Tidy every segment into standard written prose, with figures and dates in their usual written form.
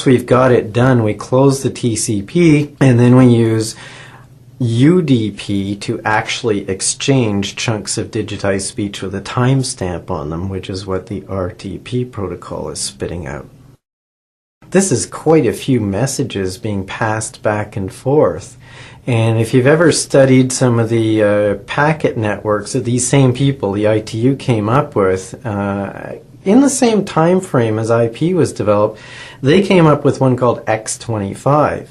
once we've got it done, we close the TCP, and then we use UDP to actually exchange chunks of digitized speech with a timestamp on them, which is what the RTP protocol is spitting out. This is quite a few messages being passed back and forth. And if you've ever studied some of the packet networks that these same people, the ITU, came up with, in the same time frame as IP was developed, they came up with one called X25.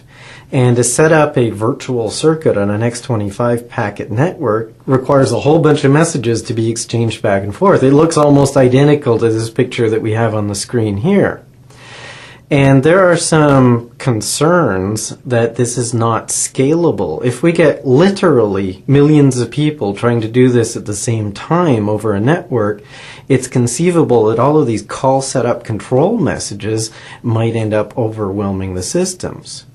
And to set up a virtual circuit on an X25 packet network requires a whole bunch of messages to be exchanged back and forth. It looks almost identical to this picture that we have on the screen here. And there are some concerns that this is not scalable. If we get literally millions of people trying to do this at the same time over a network, it's conceivable that all of these call setup control messages might end up overwhelming the systems.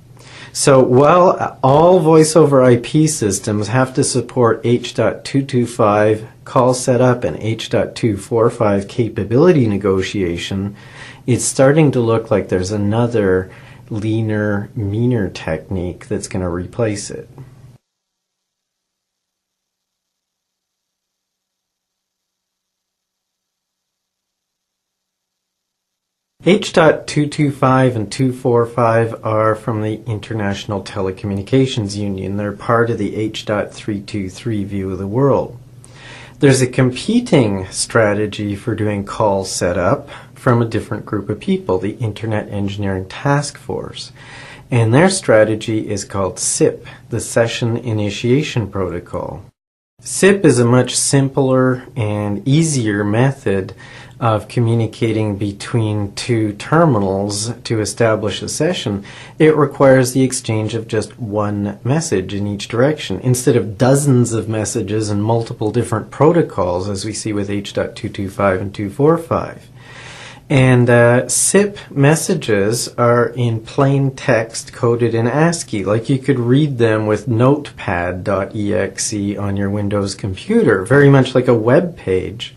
So while all voice over IP systems have to support H.225 call setup and H.245 capability negotiation, it's starting to look like there's another leaner, meaner technique that's going to replace it. H.225 and 245 are from the International Telecommunications Union. They're part of the H.323 view of the world. There's a competing strategy for doing call setup from a different group of people, the Internet Engineering Task Force. And their strategy is called SIP, the Session Initiation Protocol. SIP is a much simpler and easier method of communicating between two terminals to establish a session. It requires the exchange of just one message in each direction instead of dozens of messages and multiple different protocols as we see with H.225 and 245. And SIP messages are in plain text coded in ASCII, like you could read them with notepad.exe on your Windows computer, very much like a web page.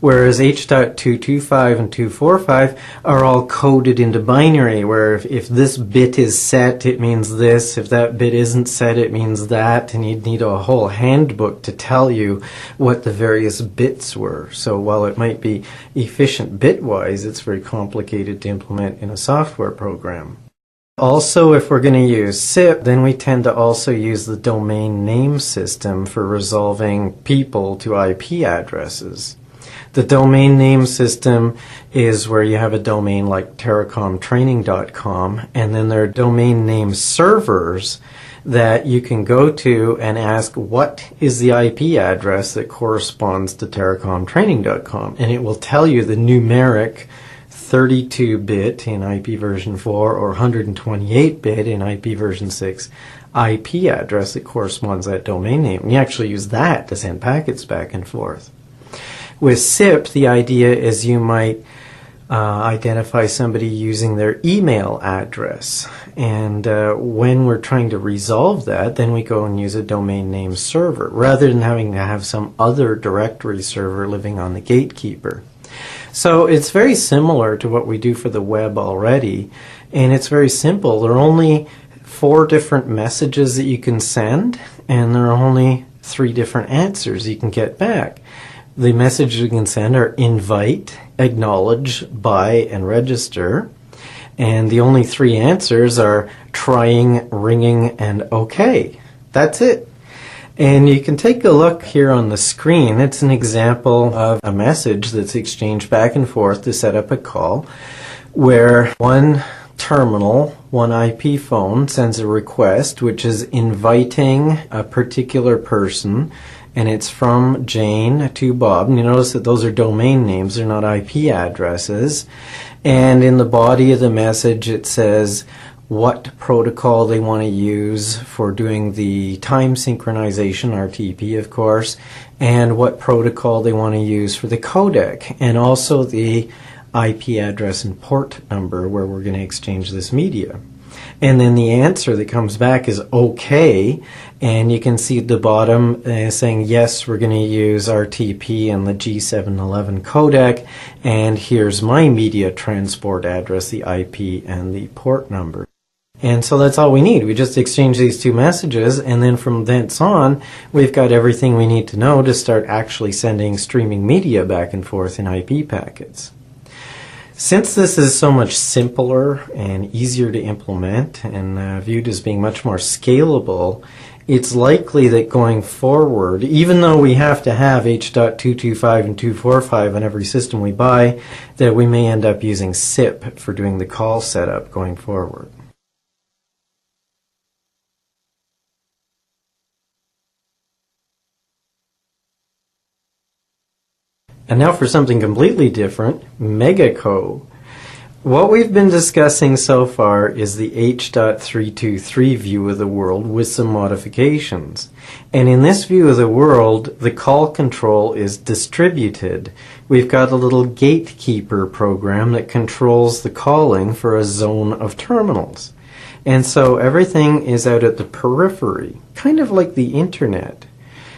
Whereas H.225 and 245 are all coded into binary, where if this bit is set, it means this. If that bit isn't set, it means that. And you'd need a whole handbook to tell you what the various bits were. So while it might be efficient bit-wise, it's very complicated to implement in a software program. Also, if we're going to use SIP, then we tend to also use the domain name system for resolving people to IP addresses. The domain name system is where you have a domain like terracomtraining.com, and then there are domain name servers that you can go to and ask what is the IP address that corresponds to terracomtraining.com, and it will tell you the numeric 32-bit in IP version 4 or 128-bit in IP version 6 IP address that corresponds to that domain name. And you actually use that to send packets back and forth. With SIP, the idea is you might identify somebody using their email address. And when we're trying to resolve that, then we go and use a domain name server, rather than having to have some other directory server living on the gatekeeper. So it's very similar to what we do for the web already, and it's very simple. There are only 4 different messages that you can send, and there are only 3 different answers you can get back. The messages you can send are invite, acknowledge, buy, and register. And the only 3 answers are trying, ringing, and OK. That's it. And you can take a look here on the screen. It's an example of a message that's exchanged back and forth to set up a call, where one terminal, one IP phone, sends a request which is inviting a particular person, and it's from Jane to Bob. And you notice that those are domain names, they're not IP addresses. And in the body of the message it says what protocol they want to use for doing the time synchronization, RTP of course, and what protocol they want to use for the codec, and also the IP address and port number where we're going to exchange this media. And then the answer that comes back is okay. And you can see at the bottom saying, yes, we're going to use RTP and the G711 codec. And here's my media transport address, the IP and the port number. And so that's all we need. We just exchange these two messages, and then from thence on, we've got everything we need to know to start actually sending streaming media back and forth in IP packets. Since this is so much simpler and easier to implement and viewed as being much more scalable, it's likely that going forward, even though we have to have H.225 and 245 on every system we buy, that we may end up using SIP for doing the call setup going forward. And now for something completely different, Megaco. What we've been discussing so far is the H.323 view of the world with some modifications. And in this view of the world, the call control is distributed. We've got a little gatekeeper program that controls the calling for a zone of terminals. And so everything is out at the periphery, kind of like the internet.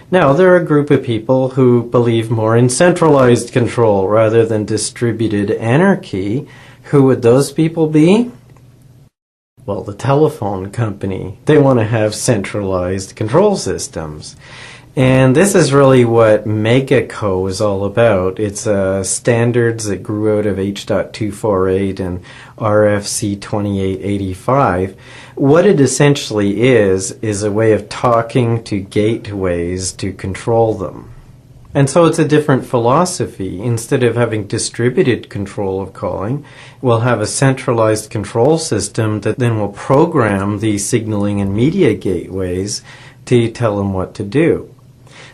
Now, there are a group of people who believe more in centralized control rather than distributed anarchy. Who would those people be? Well, the telephone company. They want to have centralized control systems. And this is really what Megaco is all about. It's standards that grew out of H.248 and RFC 2885. What it essentially is a way of talking to gateways to control them. And so it's a different philosophy. Instead of having distributed control of calling, we'll have a centralized control system that then will program the signaling and media gateways to tell them what to do.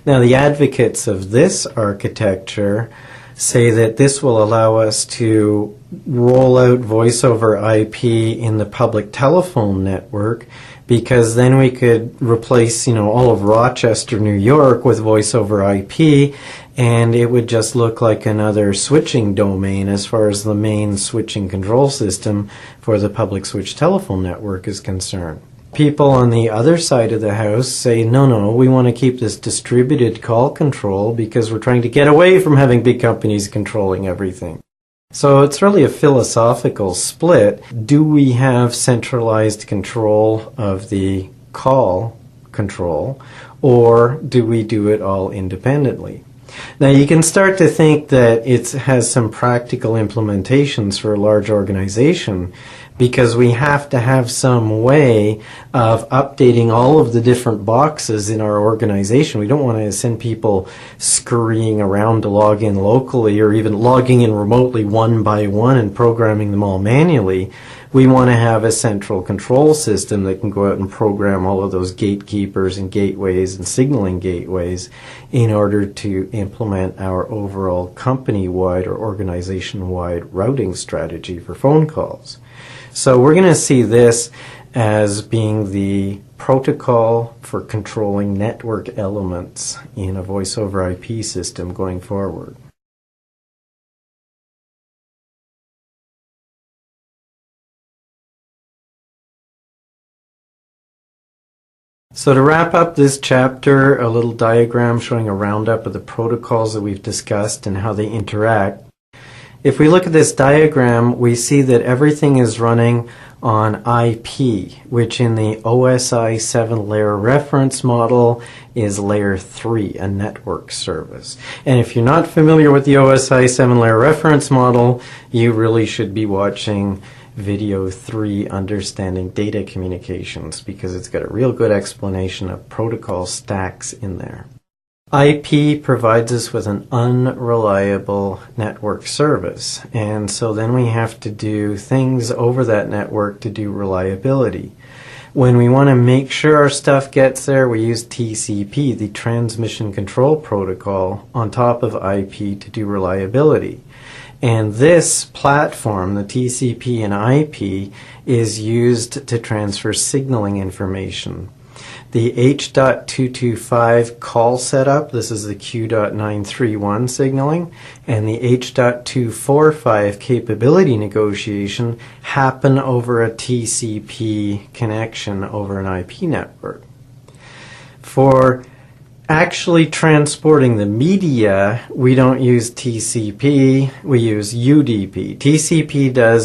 Now, the advocates of this architecture say that this will allow us to roll out voice over IP in the public telephone network, because then we could replace, all of Rochester, New York with voice over IP, and it would just look like another switching domain as far as the main switching control system for the public switch telephone network is concerned. People on the other side of the house say, no, we want to keep this distributed call control because we're trying to get away from having big companies controlling everything. So it's really a philosophical split. Do we have centralized control of the call control, or do we do it all independently? Now, you can start to think that it has some practical implementations for a large organization, because we have to have some way of updating all of the different boxes in our organization. We don't want to send people scurrying around to log in locally, or even logging in remotely one by one and programming them all manually. We want to have a central control system that can go out and program all of those gatekeepers and gateways and signaling gateways in order to implement our overall company-wide or organization-wide routing strategy for phone calls. So we're going to see this as being the protocol for controlling network elements in a voice over IP system going forward. So to wrap up this chapter, a little diagram showing a roundup of the protocols that we've discussed and how they interact. If we look at this diagram, we see that everything is running on IP, which in the OSI 7-layer reference model is layer 3, a network service. And if you're not familiar with the OSI 7-layer reference model, you really should be watching Video 3, Understanding Data Communications, because it's got a real good explanation of protocol stacks in there. IP provides us with an unreliable network service, and so then we have to do things over that network to do reliability. When we want to make sure our stuff gets there, we use TCP, the Transmission Control Protocol, on top of IP to do reliability. And this platform, the TCP and IP, is used to transfer signaling information. The H.225 call setup, this is the Q.931 signaling, and the H.245 capability negotiation happen over a TCP connection over an IP network. For actually transporting the media, we don't use TCP, we use UDP. TCP does